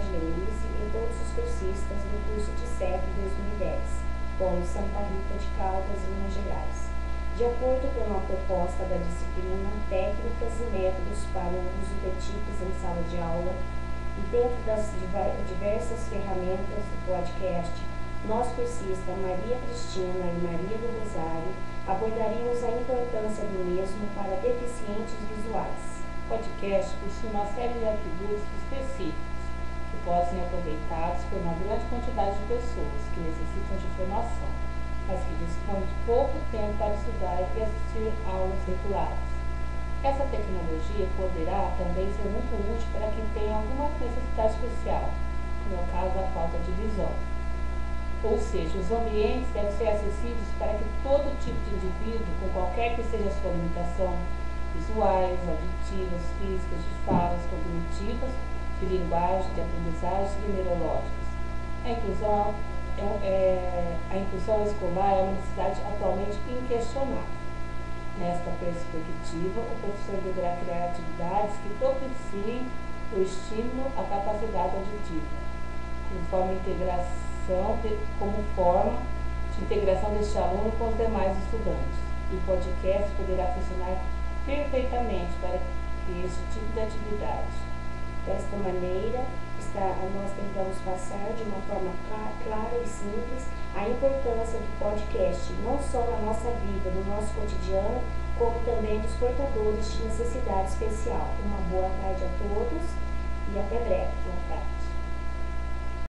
de Lenise e todos os cursistas do curso de CEP 2010, como Santa Rita de Caldas, Minas Gerais. De acordo com a proposta da disciplina, técnicas e métodos para o uso de TICs em sala de aula, e dentro das diversas ferramentas do podcast, nós cursistas Maria Cristina e Maria do Rosário abordaríamos a importância do mesmo para deficientes visuais. O podcast possui uma série de atributos específicos que podem ser aproveitados por uma grande quantidade de pessoas que necessitam de formação, mas que dispõem de pouco tempo para estudar e assistir aulas regulares. Essa tecnologia poderá também ser muito útil para quem tem alguma necessidade especial, como é o caso da falta de visão. Ou seja, os ambientes devem ser acessíveis para que todo tipo de indivíduo, com qualquer que seja a sua limitação, visuais, auditivas, físicas, de falas, cognitivas, de linguagem, de aprendizagem e neurológicas. A inclusão escolar é uma necessidade atualmente inquestionável. Nesta perspectiva, o professor deverá criar atividades que propiciem o estímulo à capacidade auditiva, como forma de integração deste aluno com os demais estudantes. E o podcast poderá funcionar perfeitamente para esse tipo de atividade. Desta maneira, nós tentamos passar de uma forma clara e simples a importância do podcast, não só na nossa vida, no nosso cotidiano, como também dos portadores de necessidade especial. Uma boa tarde a todos e até breve. Boa tarde.